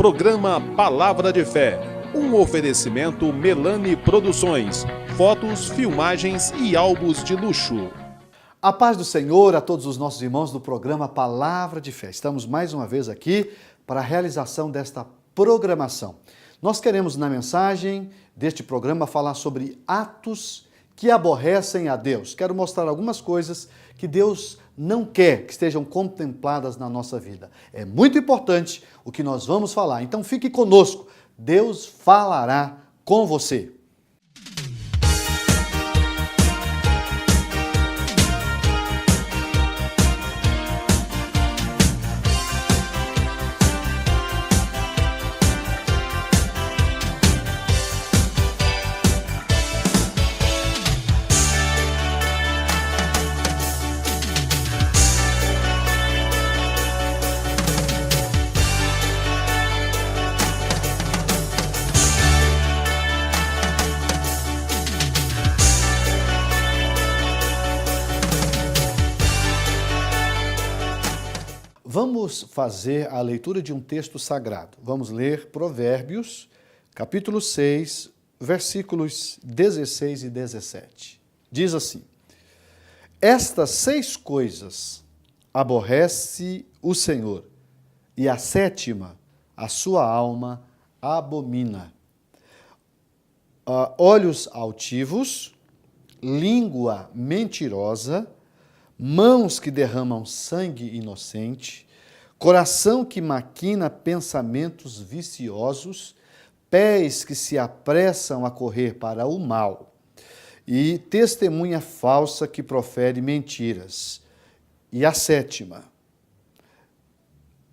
Programa Palavra de Fé, um oferecimento Melani Produções, fotos, filmagens e álbuns de luxo. A paz do Senhor a todos os nossos irmãos do programa Palavra de Fé. Estamos mais uma vez aqui para a realização desta programação. Nós queremos, na mensagem deste programa, falar sobre atos que aborrecem a Deus. Quero mostrar algumas coisas que Deus não quer que estejam contempladas na nossa vida. É muito importante o que nós vamos falar. Então fique conosco. Deus falará com você. Vamos fazer a leitura de um texto sagrado. Vamos ler Provérbios, capítulo 6, versículos 16 e 17. Diz assim: Estas 6 coisas aborrece o Senhor, e a 7ª, a sua alma abomina. Olhos altivos, língua mentirosa, mãos que derramam sangue inocente, coração que maquina pensamentos viciosos, pés que se apressam a correr para o mal, e testemunha falsa que profere mentiras. E a 7ª,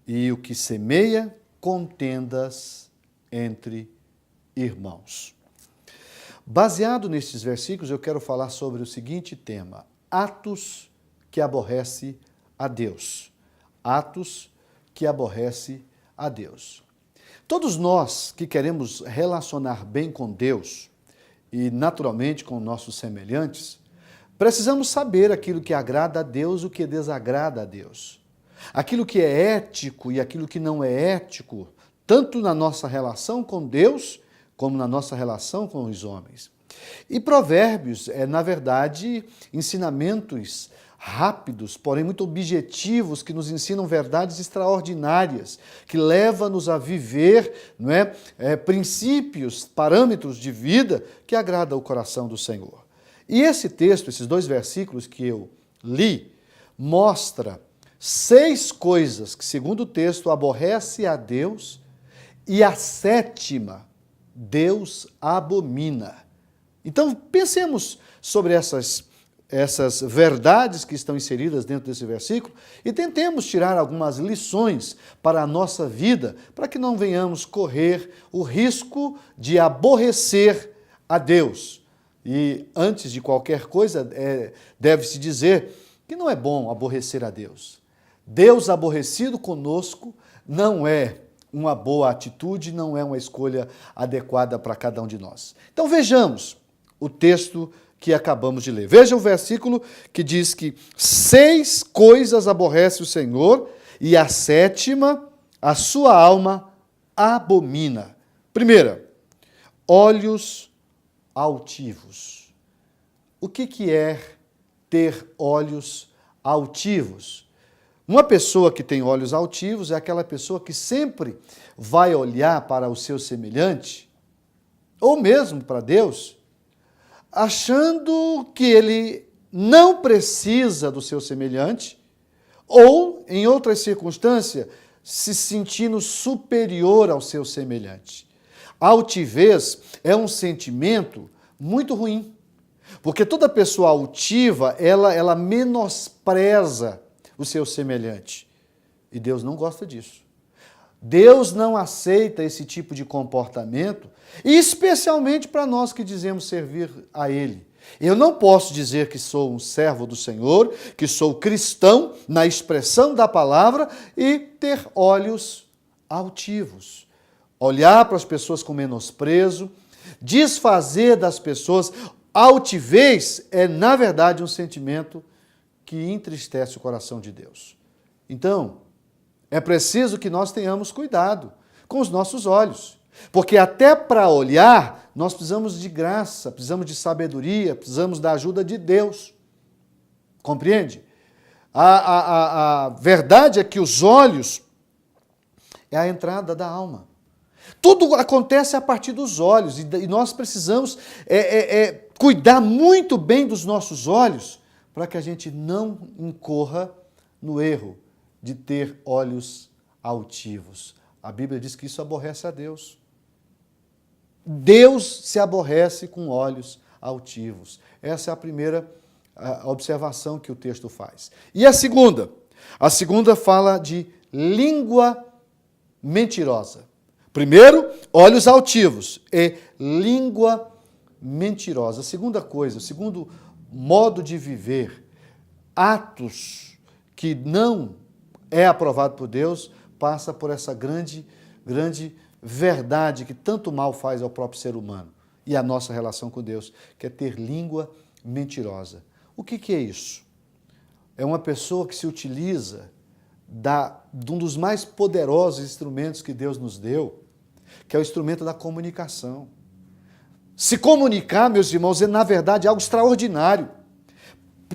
e o que semeia contendas entre irmãos. Baseado nestes versículos, eu quero falar sobre o seguinte tema: atos que aborrece a Deus. Atos que aborrece a Deus. Todos nós que queremos relacionar bem com Deus e naturalmente com nossos semelhantes, precisamos saber aquilo que agrada a Deus e o que desagrada a Deus. Aquilo que é ético e aquilo que não é ético, tanto na nossa relação com Deus, como na nossa relação com os homens. E Provérbios na verdade, ensinamentos rápidos, porém muito objetivos, que nos ensinam verdades extraordinárias, que levam-nos a viver princípios, parâmetros de vida que agradam o coração do Senhor. E esse texto, esses 2 versículos que eu li, mostra 6 coisas que, segundo o texto, aborrece a Deus, e a 7ª, Deus abomina. Então, pensemos sobre essas verdades que estão inseridas dentro desse versículo e tentemos tirar algumas lições para a nossa vida, para que não venhamos correr o risco de aborrecer a Deus. E antes de qualquer coisa, deve-se dizer que não é bom aborrecer a Deus. Deus aborrecido conosco não é uma boa atitude, não é uma escolha adequada para cada um de nós. Então vejamos o texto que acabamos de ler. Veja o versículo que diz que 6 coisas aborrece o Senhor e a 7ª, a sua alma abomina. Primeira, olhos altivos. O que é ter olhos altivos? Uma pessoa que tem olhos altivos é aquela pessoa que sempre vai olhar para o seu semelhante, ou mesmo para Deus, achando que ele não precisa do seu semelhante, ou, em outras circunstâncias, se sentindo superior ao seu semelhante. A altivez é um sentimento muito ruim, porque toda pessoa altiva, ela menospreza o seu semelhante. E Deus não gosta disso. Deus não aceita esse tipo de comportamento, e especialmente para nós que dizemos servir a Ele. Eu não posso dizer que sou um servo do Senhor, que sou cristão na expressão da palavra e ter olhos altivos. Olhar para as pessoas com menosprezo, desfazer das pessoas. Altivez é, na verdade, um sentimento que entristece o coração de Deus. Então, é preciso que nós tenhamos cuidado com os nossos olhos. Porque até para olhar, nós precisamos de graça, precisamos de sabedoria, precisamos da ajuda de Deus. Compreende? A verdade é que os olhos é a entrada da alma. Tudo acontece a partir dos olhos e nós precisamos cuidar muito bem dos nossos olhos para que a gente não incorra no erro de ter olhos altivos. A Bíblia diz que isso aborrece a Deus. Deus se aborrece com olhos altivos. Essa é a primeira observação que o texto faz. E a segunda? A segunda fala de língua mentirosa. Primeiro, olhos altivos e língua mentirosa. A segunda coisa, o segundo modo de viver, atos que não é aprovado por Deus, passa por essa grande verdade que tanto mal faz ao próprio ser humano e à nossa relação com Deus, que é ter língua mentirosa. O que é isso? É uma pessoa que se utiliza de um dos mais poderosos instrumentos que Deus nos deu, que é o instrumento da comunicação. Se comunicar, meus irmãos, é na verdade algo extraordinário.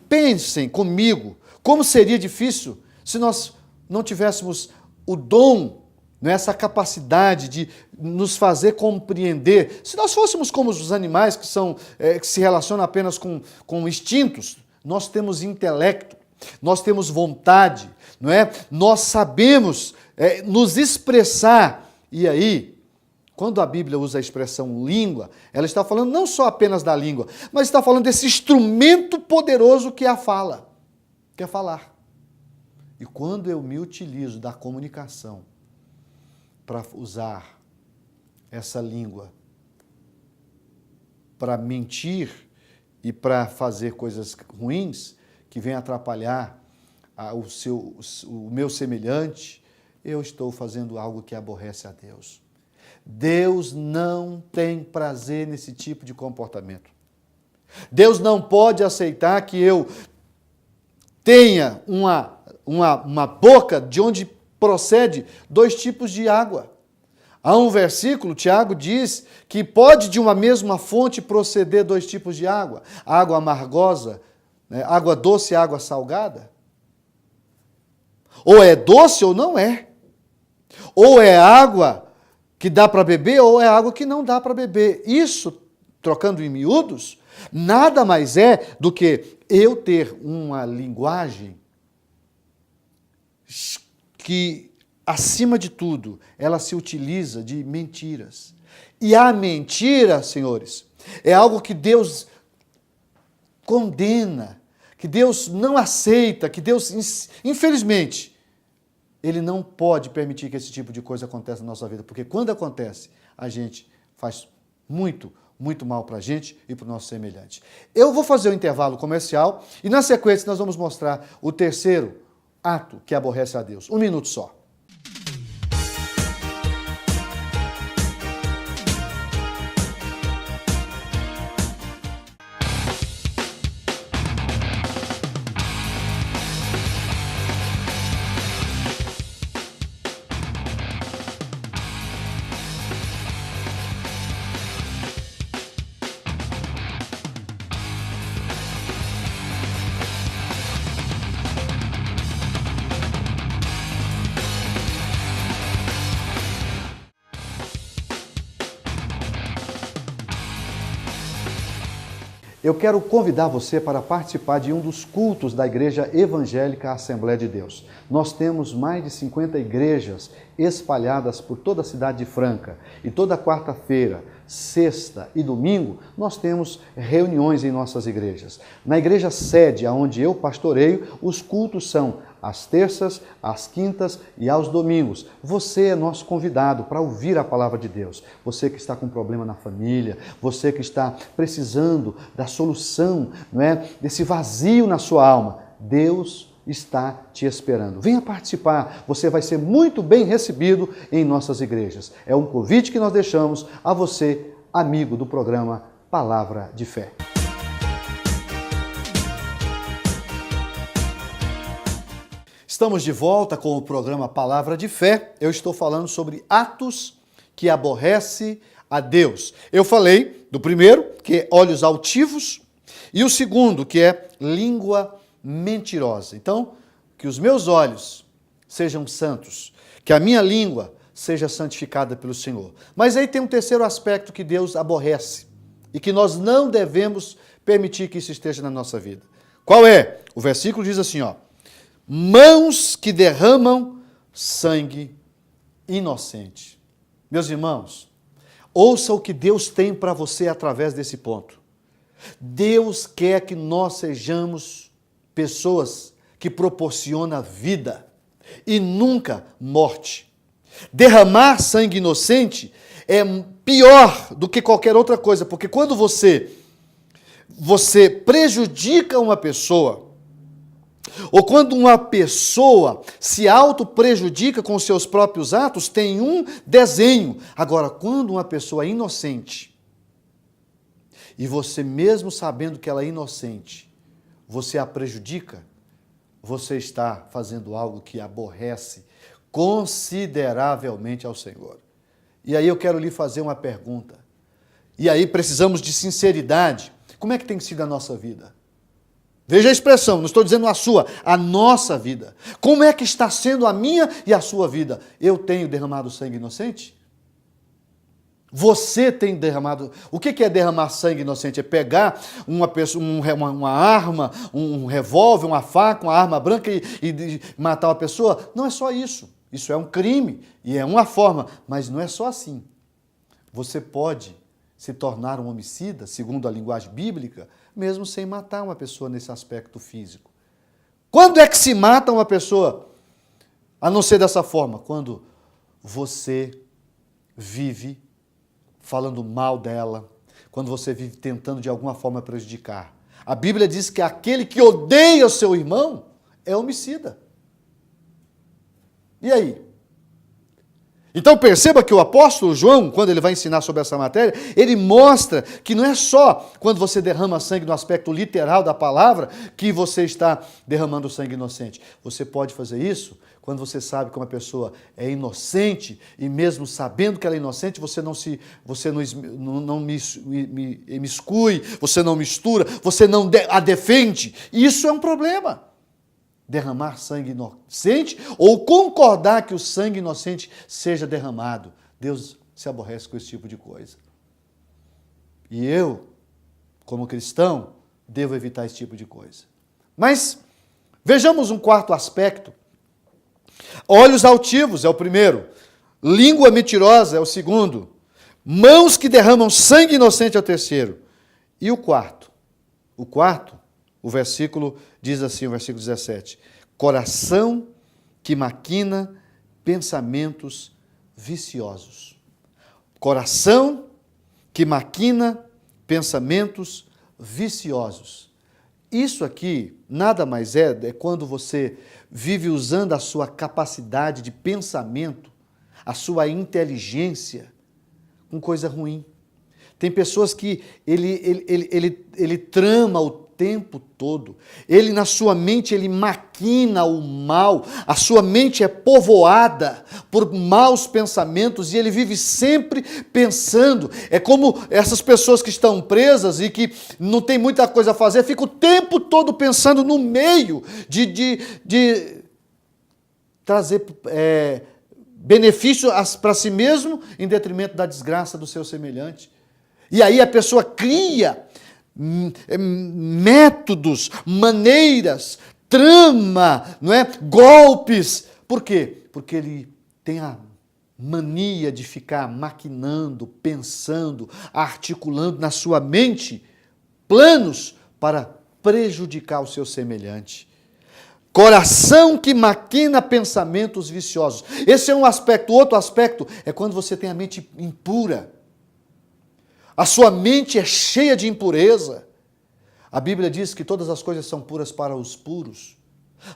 Pensem comigo, como seria difícil se nós não tivéssemos o dom, essa capacidade de nos fazer compreender. Se nós fôssemos como os animais que se relacionam apenas com instintos, nós temos intelecto, nós temos vontade, não é? Nós sabemos nos expressar. E aí, quando a Bíblia usa a expressão língua, ela está falando não só apenas da língua, mas está falando desse instrumento poderoso que é a fala, que é falar. E quando eu me utilizo da comunicação para usar essa língua para mentir e para fazer coisas ruins que vêm atrapalhar o meu semelhante, eu estou fazendo algo que aborrece a Deus. Deus não tem prazer nesse tipo de comportamento. Deus não pode aceitar que eu tenha uma boca de onde procede 2 tipos de água. Há um versículo, Tiago diz, que pode de uma mesma fonte proceder 2 tipos de água. Água amargosa, água doce e água salgada. Ou é doce ou não é. Ou é água que dá para beber ou é água que não dá para beber. Isso, trocando em miúdos, nada mais é do que eu ter uma linguagem que, acima de tudo, ela se utiliza de mentiras. E a mentira, senhores, é algo que Deus condena, que Deus não aceita, que Deus, infelizmente, Ele não pode permitir que esse tipo de coisa aconteça na nossa vida, porque quando acontece, a gente faz muito mal para a gente e para o nosso semelhante. Eu vou fazer um intervalo comercial e, na sequência, nós vamos mostrar o terceiro ato que aborrece a Deus. 1 minuto só. Eu quero convidar você para participar de um dos cultos da Igreja Evangélica Assembleia de Deus. Nós temos mais de 50 igrejas espalhadas por toda a cidade de Franca. E toda quarta-feira, sexta e domingo, nós temos reuniões em nossas igrejas. Na igreja sede, onde eu pastoreio, os cultos são às terças, às quintas e aos domingos. Você é nosso convidado para ouvir a palavra de Deus. Você que está com problema na família, você que está precisando da solução, não é, desse vazio na sua alma, Deus está te esperando. Venha participar, você vai ser muito bem recebido em nossas igrejas. É um convite que nós deixamos a você, amigo do programa Palavra de Fé. Estamos de volta com o programa Palavra de Fé. Eu estou falando sobre atos que aborrece a Deus. Eu falei do primeiro, que é olhos altivos, e o segundo, que é língua mentirosa. Então, que os meus olhos sejam santos, que a minha língua seja santificada pelo Senhor. Mas aí tem um terceiro aspecto que Deus aborrece e que nós não devemos permitir que isso esteja na nossa vida. Qual é? O versículo diz assim, ó: mãos que derramam sangue inocente. Meus irmãos, ouça o que Deus tem para você através desse ponto. Deus quer que nós sejamos pessoas que proporcionam vida e nunca morte. Derramar sangue inocente é pior do que qualquer outra coisa, porque quando você prejudica uma pessoa, ou quando uma pessoa se auto-prejudica com os seus próprios atos, tem um desenho. Agora, quando uma pessoa é inocente, e você mesmo sabendo que ela é inocente, você a prejudica, você está fazendo algo que aborrece consideravelmente ao Senhor. E aí eu quero lhe fazer uma pergunta. E aí precisamos de sinceridade. Como é que tem sido a nossa vida? Veja a expressão, não estou dizendo a sua, a nossa vida. Como é que está sendo a minha e a sua vida? Eu tenho derramado sangue inocente? Você tem derramado... O que é derramar sangue inocente? É pegar uma arma, um revólver, uma faca, uma arma branca e matar uma pessoa? Não é só isso. Isso é um crime e é uma forma, mas não é só assim. Você pode se tornar um homicida, segundo a linguagem bíblica, mesmo sem matar uma pessoa nesse aspecto físico. Quando é que se mata uma pessoa, a não ser dessa forma? Quando você vive falando mal dela, quando você vive tentando de alguma forma prejudicar. A Bíblia diz que aquele que odeia o seu irmão é homicida. E aí? Então perceba que o apóstolo João, quando ele vai ensinar sobre essa matéria, ele mostra que não é só quando você derrama sangue no aspecto literal da palavra que você está derramando sangue inocente. Você pode fazer isso quando você sabe que uma pessoa é inocente e mesmo sabendo que ela é inocente, você não imiscui, você não mistura, você não a defende. Isso é um problema. Derramar sangue inocente ou concordar que o sangue inocente seja derramado. Deus se aborrece com esse tipo de coisa. E eu, como cristão, devo evitar esse tipo de coisa. Mas vejamos um quarto aspecto. Olhos altivos é o primeiro. Língua mentirosa é o segundo. Mãos que derramam sangue inocente é o terceiro. E o quarto? O versículo diz assim, o versículo 17, coração que maquina pensamentos viciosos. Coração que maquina pensamentos viciosos. Isso aqui nada mais é quando você vive usando a sua capacidade de pensamento, a sua inteligência com coisa ruim. Tem pessoas que ele trama o tempo todo. Ele, na sua mente, ele maquina o mal. A sua mente é povoada por maus pensamentos e ele vive sempre pensando. É como essas pessoas que estão presas e que não tem muita coisa a fazer, ficam o tempo todo pensando no meio de trazer benefício para si mesmo em detrimento da desgraça do seu semelhante. E aí a pessoa cria métodos, maneiras, trama, não é? Golpes. Por quê? Porque ele tem a mania de ficar maquinando, pensando, articulando na sua mente planos para prejudicar o seu semelhante. Coração que maquina pensamentos viciosos. Esse é um aspecto. Outro aspecto é quando você tem a mente impura. A sua mente é cheia de impureza. A Bíblia diz que todas as coisas são puras para os puros,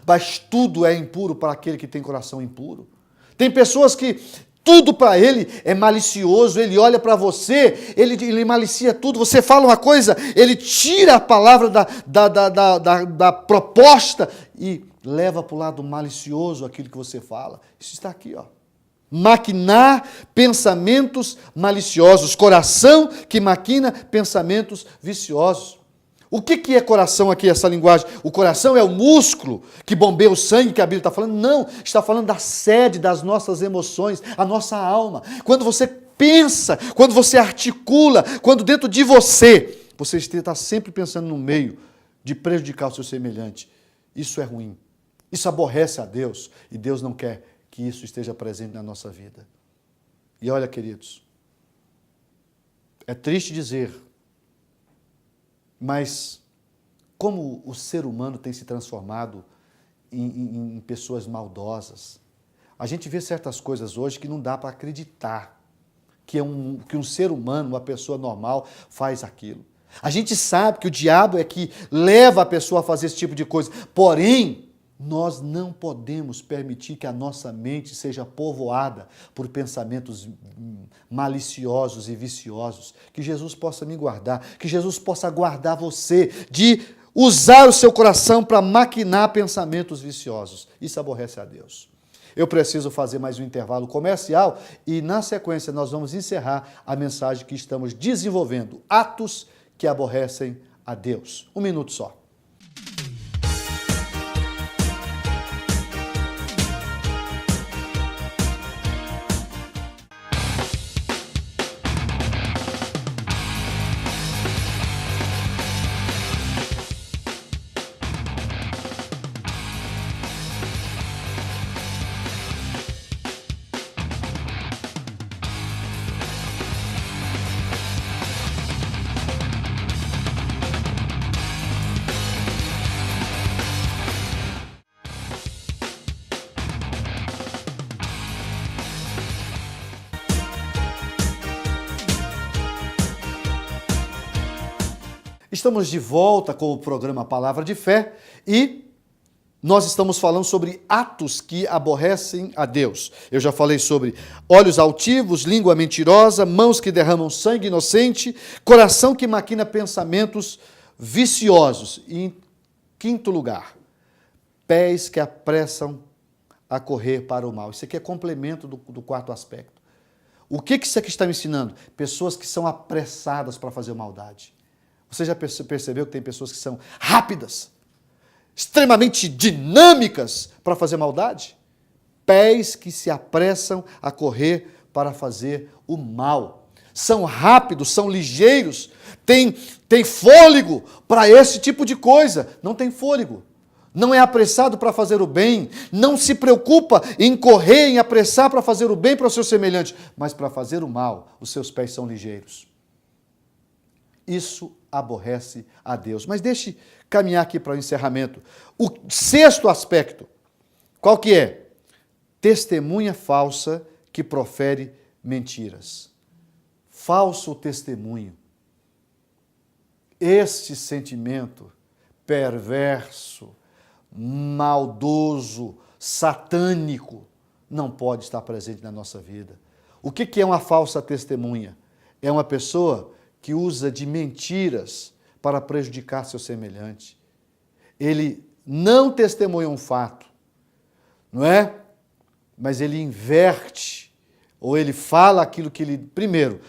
mas tudo é impuro para aquele que tem coração impuro. Tem pessoas que tudo para ele é malicioso, ele olha para você, ele malicia tudo, você fala uma coisa, ele tira a palavra da proposta e leva para o lado malicioso aquilo que você fala. Isso está aqui, ó. Maquinar pensamentos maliciosos. Coração que maquina pensamentos viciosos. O que é coração aqui, essa linguagem? O coração é o músculo que bombeia o sangue que a Bíblia está falando? Não, está falando da sede das nossas emoções, a nossa alma. Quando você pensa, quando você articula, quando dentro de você está sempre pensando no meio de prejudicar o seu semelhante. Isso é ruim. Isso aborrece a Deus e Deus não quer que isso esteja presente na nossa vida. E olha, queridos, é triste dizer, mas como o ser humano tem se transformado em pessoas maldosas. A gente vê certas coisas hoje que não dá para acreditar que um ser humano, uma pessoa normal, faz aquilo. A gente sabe que o diabo é que leva a pessoa a fazer esse tipo de coisa. Porém, nós não podemos permitir que a nossa mente seja povoada por pensamentos maliciosos e viciosos. Que Jesus possa me guardar, que Jesus possa guardar você de usar o seu coração para maquinar pensamentos viciosos. Isso aborrece a Deus. Eu preciso fazer mais um intervalo comercial e, na sequência, nós vamos encerrar a mensagem que estamos desenvolvendo. Atos que aborrecem a Deus. 1 minuto só. Estamos de volta com o programa Palavra de Fé e nós estamos falando sobre atos que aborrecem a Deus. Eu já falei sobre olhos altivos, língua mentirosa, mãos que derramam sangue inocente, coração que maquina pensamentos viciosos. E em quinto lugar, pés que apressam a correr para o mal. Isso aqui é complemento do quarto aspecto. O que isso aqui está me ensinando? Pessoas que são apressadas para fazer maldade. Você já percebeu que tem pessoas que são rápidas, extremamente dinâmicas para fazer maldade? Pés que se apressam a correr para fazer o mal. São rápidos, são ligeiros, têm fôlego para esse tipo de coisa. Não tem fôlego. Não é apressado para fazer o bem. Não se preocupa em correr, em apressar para fazer o bem para o seu semelhante. Mas para fazer o mal, os seus pés são ligeiros. Isso aborrece a Deus. Mas deixe caminhar aqui para o encerramento. O sexto aspecto, qual que é? Testemunha falsa que profere mentiras. Falso testemunho. Este sentimento perverso, maldoso, satânico, não pode estar presente na nossa vida. O que é uma falsa testemunha? É uma pessoa que usa de mentiras para prejudicar seu semelhante. Ele não testemunha um fato, não é? Mas ele inverte, ou ele fala aquilo que ele, primeiro,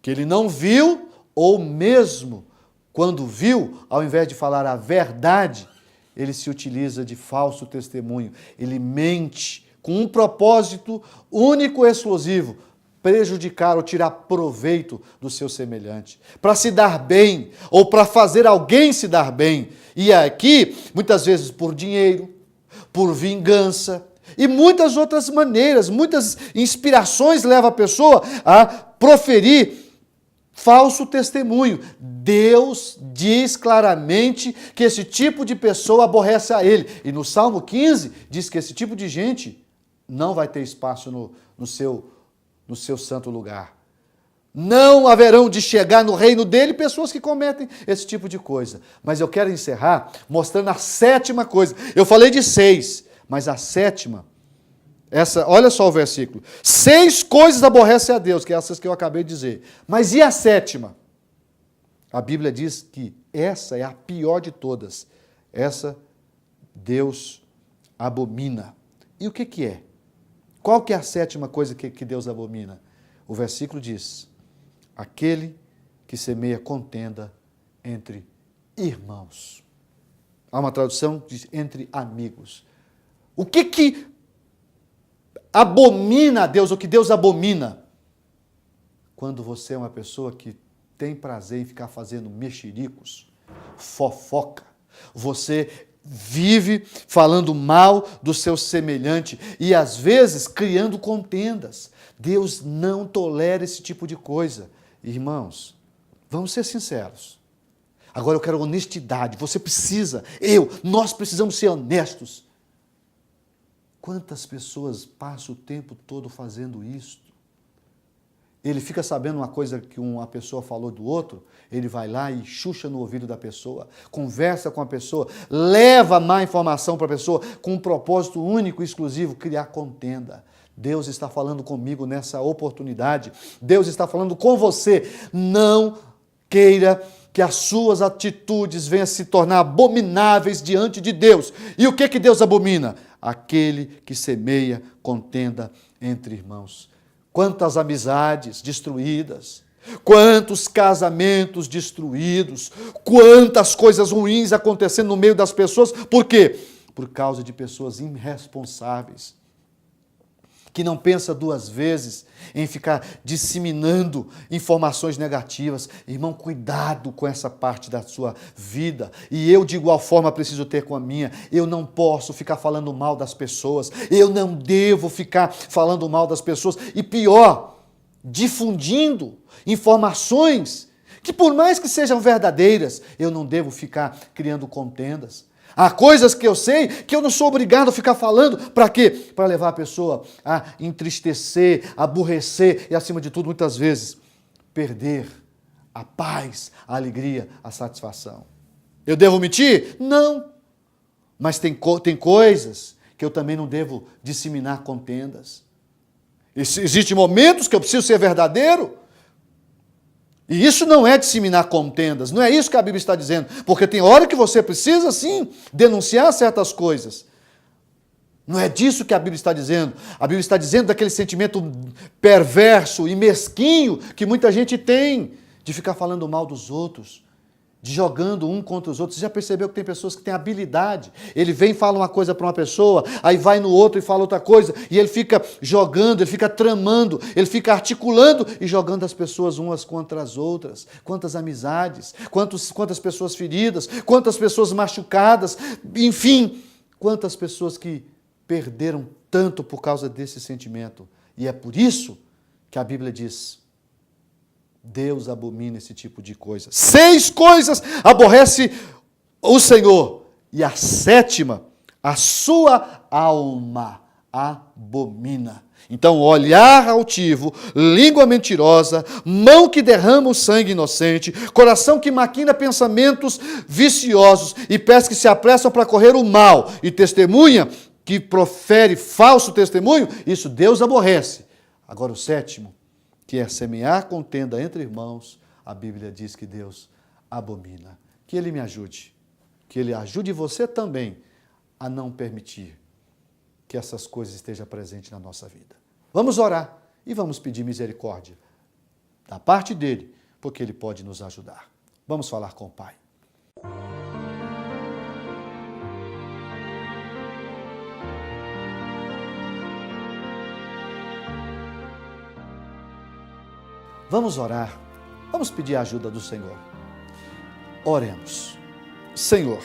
que ele não viu, ou mesmo quando viu, ao invés de falar a verdade, ele se utiliza de falso testemunho. Ele mente com um propósito único e exclusivo, prejudicar ou tirar proveito do seu semelhante, para se dar bem ou para fazer alguém se dar bem. E aqui, muitas vezes por dinheiro, por vingança e muitas outras maneiras, muitas inspirações levam a pessoa a proferir falso testemunho. Deus diz claramente que esse tipo de pessoa aborrece a ele. E no Salmo 15 diz que esse tipo de gente não vai ter espaço no seu santo lugar. Não haverão de chegar no reino dele pessoas que cometem esse tipo de coisa. Mas eu quero encerrar mostrando a sétima coisa. Eu falei de 6, mas a sétima, olha só o versículo. 6 coisas aborrecem a Deus, que é essas que eu acabei de dizer. Mas e a sétima? A Bíblia diz que essa é a pior de todas. Essa Deus abomina. E o que é? Qual que é a sétima coisa que Deus abomina? O versículo diz: aquele que semeia contenda entre irmãos. Há uma tradução que diz entre amigos. O que abomina a Deus, o que Deus abomina? Quando você é uma pessoa que tem prazer em ficar fazendo mexericos, fofoca, você vive falando mal do seu semelhante e às vezes criando contendas. Deus não tolera esse tipo de coisa. Irmãos, vamos ser sinceros. Agora eu quero honestidade. Você precisa, nós precisamos ser honestos. Quantas pessoas passam o tempo todo fazendo isso? Ele fica sabendo uma coisa que uma pessoa falou do outro, ele vai lá e xuxa no ouvido da pessoa, conversa com a pessoa, leva má informação para a pessoa, com um propósito único e exclusivo, criar contenda. Deus está falando comigo nessa oportunidade, Deus está falando com você. Não queira que as suas atitudes venham a se tornar abomináveis diante de Deus. E o que Deus abomina? Aquele que semeia contenda entre irmãos. Quantas amizades destruídas, quantos casamentos destruídos, quantas coisas ruins acontecendo no meio das pessoas. Por quê? Por causa de pessoas irresponsáveis, que não pensa duas vezes em ficar disseminando informações negativas. Irmão, cuidado com essa parte da sua vida. E eu, de igual forma, preciso ter com a minha. Eu não posso ficar falando mal das pessoas. Eu não devo ficar falando mal das pessoas. E pior, difundindo informações que, por mais que sejam verdadeiras, eu não devo ficar criando contendas. Há coisas que eu sei que eu não sou obrigado a ficar falando. Para quê? Para levar a pessoa a entristecer, a aborrecer e, acima de tudo, muitas vezes, perder a paz, a alegria, a satisfação. Eu devo mentir? Não. Mas tem coisas que eu também não devo disseminar contendas. Existem momentos que eu preciso ser verdadeiro. E isso não é disseminar contendas, não é isso que a Bíblia está dizendo, porque tem hora que você precisa, sim, denunciar certas coisas. Não é disso que a Bíblia está dizendo. A Bíblia está dizendo daquele sentimento perverso e mesquinho que muita gente tem, de ficar falando mal dos outros, de jogando um contra os outros. Você já percebeu que tem pessoas que têm habilidade? Ele vem e fala uma coisa para uma pessoa, aí vai no outro e fala outra coisa, e ele fica jogando, ele fica tramando, ele fica articulando e jogando as pessoas umas contra as outras. Quantas amizades, quantas pessoas feridas, quantas pessoas machucadas, enfim, quantas pessoas que perderam tanto por causa desse sentimento. E é por isso que a Bíblia diz: Deus abomina esse tipo de coisa. 6 coisas aborrece o Senhor. E a 7ª, a sua alma abomina. Então, olhar altivo, língua mentirosa, mão que derrama o sangue inocente, coração que maquina pensamentos viciosos e pés que se apressam para correr o mal e testemunha que profere falso testemunho, isso Deus aborrece. Agora o 7º, que é semear contenda entre irmãos, a Bíblia diz que Deus abomina. Que Ele me ajude, que Ele ajude você também a não permitir que essas coisas estejam presentes na nossa vida. Vamos orar e vamos pedir misericórdia da parte dEle, porque Ele pode nos ajudar. Vamos falar com o Pai. Vamos orar, vamos pedir a ajuda do Senhor. Oremos. Senhor,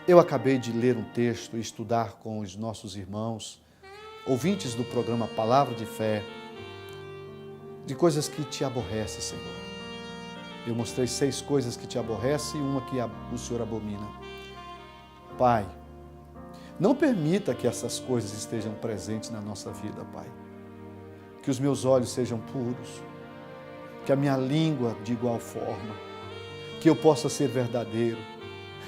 eu acabei de ler um texto e estudar com os nossos irmãos, ouvintes do programa Palavra de Fé, de coisas que te aborrecem, Senhor. Eu mostrei 6 coisas que te aborrecem e uma que o Senhor abomina. Pai, não permita que essas coisas estejam presentes na nossa vida, Pai. Que os meus olhos sejam puros, que a minha língua de igual forma, que eu possa ser verdadeiro,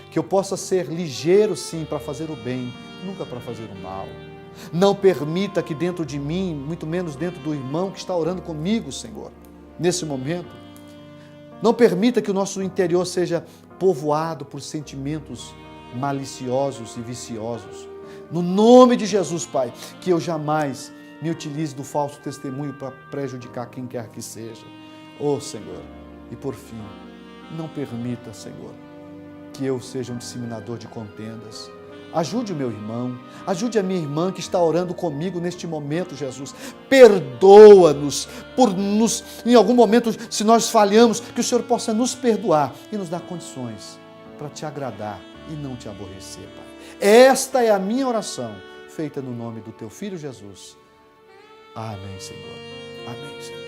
que eu possa ser ligeiro sim para fazer o bem, nunca para fazer o mal. Não permita que dentro de mim, muito menos dentro do irmão que está orando comigo, Senhor, nesse momento, não permita que o nosso interior seja povoado por sentimentos maliciosos e viciosos. no nome de Jesus, Pai, que eu jamais me utilize do falso testemunho para prejudicar quem quer que seja. Oh, Senhor, e por fim, não permita, Senhor, que eu seja um disseminador de contendas. Ajude o meu irmão, ajude a minha irmã que está orando comigo neste momento, Jesus. Perdoa-nos em algum momento, se nós falhamos, que o Senhor possa nos perdoar e nos dar condições para te agradar e não te aborrecer, Pai. Esta é a minha oração, feita no nome do teu Filho Jesus. Amém, Senhor. Amém, Senhor.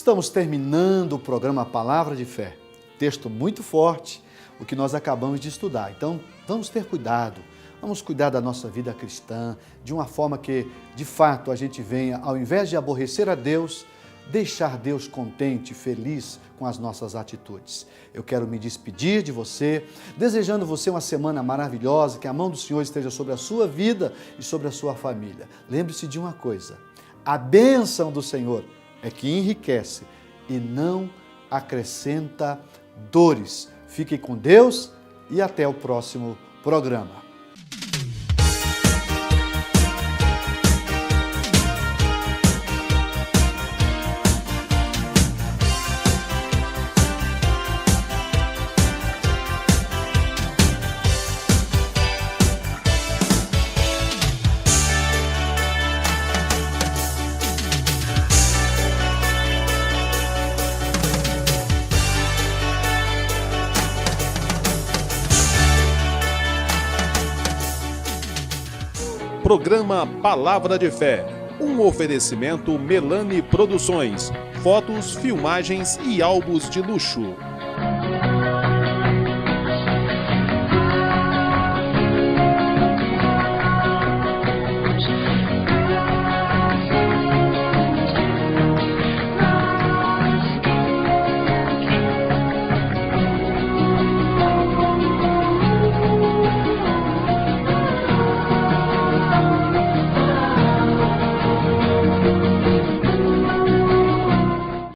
Estamos terminando o programa Palavra de Fé. Texto muito forte, o que nós acabamos de estudar. Então, vamos ter cuidado. Vamos cuidar da nossa vida cristã, de uma forma que, de fato, a gente venha, ao invés de aborrecer a Deus, deixar Deus contente, feliz com as nossas atitudes. Eu quero me despedir de você, desejando você uma semana maravilhosa, que a mão do Senhor esteja sobre a sua vida e sobre a sua família. Lembre-se de uma coisa, a bênção do Senhor é que enriquece e não acrescenta dores. Fique com Deus e até o próximo programa. Programa Palavra de Fé, um oferecimento Melani Produções, fotos, filmagens e álbuns de luxo.